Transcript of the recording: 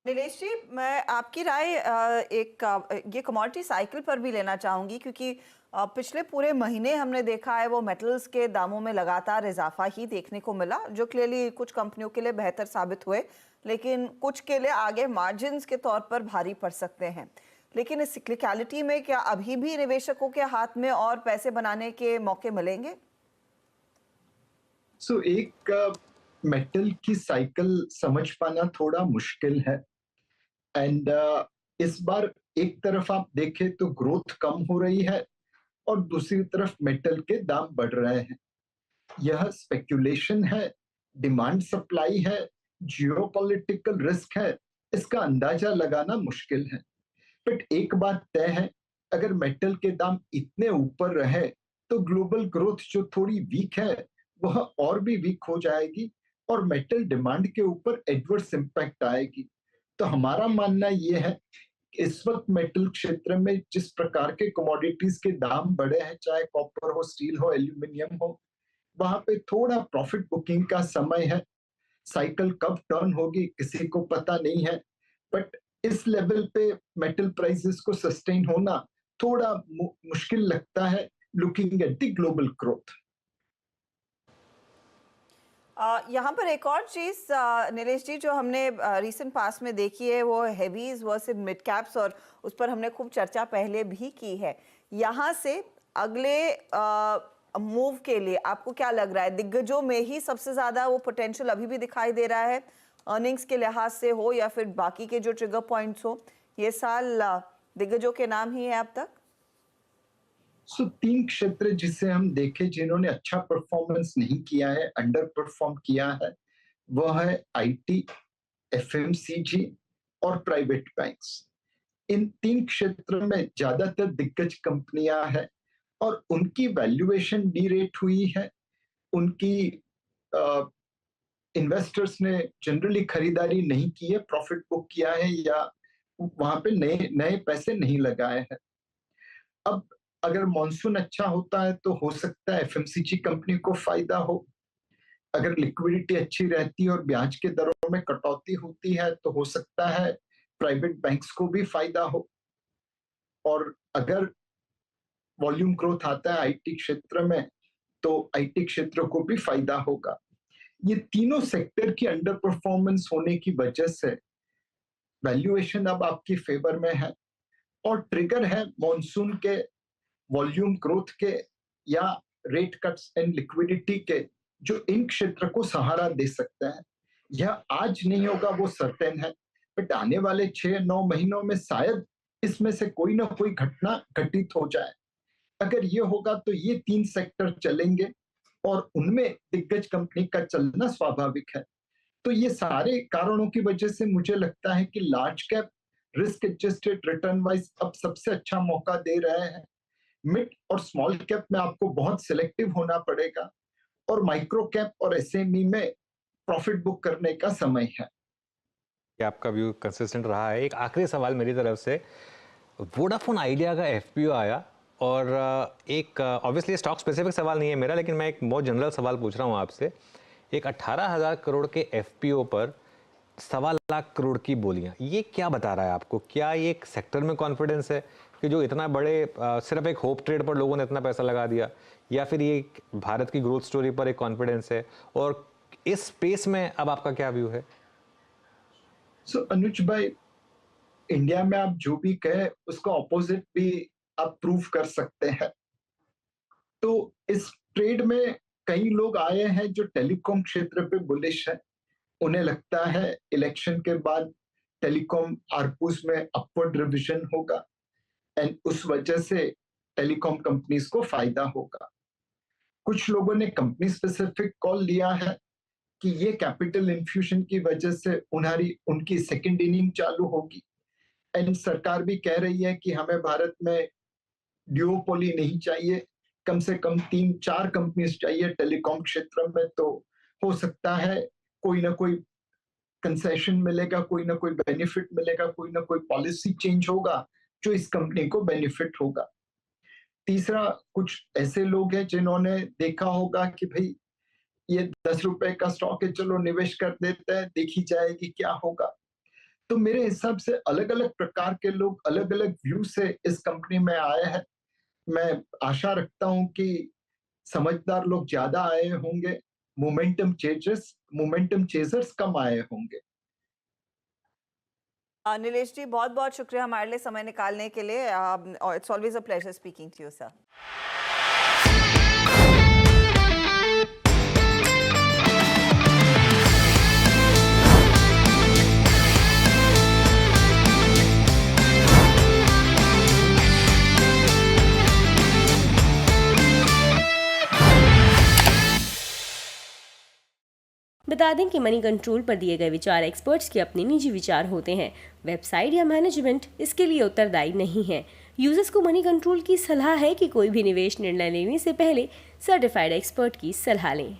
नीलेश जी, मैं आपकी राय ये कमोडिटी साइकिल पर भी लेना चाहूंगी क्योंकि पिछले पूरे महीने हमने देखा है वो मेटल्स के दामों में लगातार इजाफा ही देखने को मिला, जो क्लियरली कुछ कंपनियों के लिए बेहतर साबित हुए, लेकिन कुछ के लिए आगे मार्जिन्स के तौर पर भारी पड़ सकते हैं। लेकिन इस सिक्लिकलिटी में क्या अभी भी निवेशकों के हाथ में और पैसे बनाने के मौके मिलेंगे? एक मेटल की साइकिल समझ पाना थोड़ा मुश्किल है। एंड इस बार एक तरफ आप देखें तो ग्रोथ कम हो रही है और दूसरी तरफ मेटल के दाम बढ़ रहे हैं। यह स्पेक्यूलेशन है, डिमांड सप्लाई है, जियोपॉलिटिकल रिस्क है। इसका अंदाजा लगाना मुश्किल है। बट एक बात तय है, अगर मेटल के दाम इतने ऊपर रहे तो ग्लोबल ग्रोथ जो थोड़ी वीक है वह और भी वीक हो जाएगी और मेटल डिमांड के ऊपर एडवर्स इम्पैक्ट आएगी। तो हमारा मानना यह है कि इस वक्त मेटल क्षेत्र में जिस प्रकार के कमोडिटीज के दाम बढ़े हैं, चाहे कॉपर हो, स्टील हो, एल्यूमिनियम हो, वहां पे थोड़ा प्रॉफिट बुकिंग का समय है। साइकिल कब टर्न होगी किसी को पता नहीं है। बट इस लेवल पे मेटल प्राइसेस को सस्टेन होना थोड़ा मुश्किल लगता है, looking at the global growth. यहाँ पर एक और चीज नीलेश जी जो हमने रीसेंट पास में देखी है वो हेवीज वर्सेस मिड कैप्स, और उस पर हमने खूब चर्चा पहले भी की है। यहाँ से अगले मूव के लिए आपको क्या लग रहा है? दिग्गजों में ही सबसे ज्यादा वो पोटेंशियल अभी भी दिखाई दे रहा है, अर्निंग्स के लिहाज से हो या फिर बाकी के जो ट्रिगर पॉइंट्स हो? ये साल दिग्गजों के नाम ही है अब तक। तीन क्षेत्र जिसे हम देखें जिन्होंने अच्छा परफॉर्मेंस नहीं किया है, अंडर परफॉर्म किया है, वह है आईटी, एफएमसीजी और प्राइवेट बैंक्स। इन तीन क्षेत्र में ज्यादातर दिग्गज कंपनियां हैं और उनकी वैल्यूएशन डी-रेट हुई है। उनकी इन्वेस्टर्स ने जनरली खरीदारी नहीं की है, प्रॉफिट बुक किया है या वहां पे नए नए पैसे नहीं लगाए हैं। अब अगर मॉनसून अच्छा होता है तो हो सकता है एफएमसीजी कंपनी को फायदा हो। अगर लिक्विडिटी अच्छी रहती है और ब्याज के दरों में कटौती होती है तो हो सकता है प्राइवेट बैंक्स को भी फायदा हो। और अगर वॉल्यूम ग्रोथ आता है आईटी क्षेत्र में तो आईटी क्षेत्र को भी फायदा होगा। ये तीनों सेक्टर की अंडर परफॉर्मेंस होने की वजह से वैल्यूएशन अब आपकी फेवर में है और ट्रिगर है मॉनसून के, वॉल्यूम ग्रोथ के या रेट कट्स एंड लिक्विडिटी के, जो इन क्षेत्र को सहारा दे सकते हैं। यह आज नहीं होगा वो सर्टेन है, बट आने वाले 6-9 महीनों में शायद इसमें से कोई ना कोई घटना घटित हो जाए। अगर ये होगा तो ये तीन सेक्टर चलेंगे और उनमें दिग्गज कंपनी का चलना स्वाभाविक है। तो ये सारे कारणों की वजह से मुझे लगता है कि large cap risk adjusted return wise अब सबसे अच्छा मौका दे रहे हैं। मिड और स्मॉल कैप में आपको बहुत सिलेक्टिव होना पड़ेगा और माइक्रो कैप और एसएमई में प्रॉफिट बुक करने का समय है। कि आपका व्यू कंसिस्टेंट रहा है। एक आखिरी सवाल मेरी तरफ से, वोडाफोन आइडिया का एफपीओ आया और एक ऑब्वियसली स्टॉक स्पेसिफिक सवाल नहीं है मेरा, लेकिन मैं एक बहुत जनरल सवाल पूछ रहा हूँ आपसे। एक 18,000 करोड़ के एफपीओ पर 1.25 लाख करोड़ की बोलियां, ये क्या बता रहा है आपको? क्या ये एक सेक्टर में कॉन्फिडेंस है कि जो इतना बड़े सिर्फ एक होप ट्रेड पर लोगों ने इतना पैसा लगा दिया, या फिर ये भारत की ग्रोथ स्टोरी पर एक कॉन्फिडेंस है? और इस स्पेस में अब आपका क्या व्यू है? अनुज भाई, इंडिया में आप जो भी कहे उसका ऑपोजिट भी आप प्रूव कर सकते हैं। तो इस ट्रेड में कई लोग आए हैं जो टेलीकॉम क्षेत्र पे बुलिश है। उन्हें लगता है इलेक्शन के बाद टेलीकॉम आरपूस में अपवर्ड रिविजन होगा एंड उस वजह से टेलीकॉम कंपनीज को फायदा होगा। कुछ लोगों ने कंपनी स्पेसिफिक कॉल लिया है कि ये कैपिटल इन्फ्यूजन की वजह से उनकी सेकेंड इनिंग चालू होगी। एंड सरकार भी कह रही है कि हमें भारत में ड्यूओपोली नहीं चाहिए, कम से कम 3-4 कंपनीज चाहिए टेलीकॉम क्षेत्र में। तो हो सकता है कोई ना कोई कंसेशन मिलेगा, कोई ना कोई बेनिफिट मिलेगा, कोई ना कोई पॉलिसी चेंज होगा जो इस कंपनी को बेनिफिट होगा। तीसरा, कुछ ऐसे लोग हैं जिन्होंने देखा होगा कि भाई ये 10 रुपए का स्टॉक है, चलो निवेश कर देते हैं, देखी जाएगी क्या होगा। तो मेरे हिसाब से अलग अलग प्रकार के लोग अलग अलग व्यू से इस कंपनी में आए हैं। मैं आशा रखता हूं कि समझदार लोग ज्यादा आए होंगे, मोमेंटम चेजर्स कम आए होंगे। नीलेश जी, बहुत बहुत शुक्रिया हमारे लिए समय निकालने के लिए। It's always a pleasure speaking to you sir. बता दें कि मनी कंट्रोल पर दिए गए विचार एक्सपर्ट्स के अपने निजी विचार होते हैं। वेबसाइट या मैनेजमेंट इसके लिए उत्तरदायी नहीं है। यूजर्स को मनी कंट्रोल की सलाह है कि कोई भी निवेश निर्णय लेने से पहले सर्टिफाइड एक्सपर्ट की सलाह लें।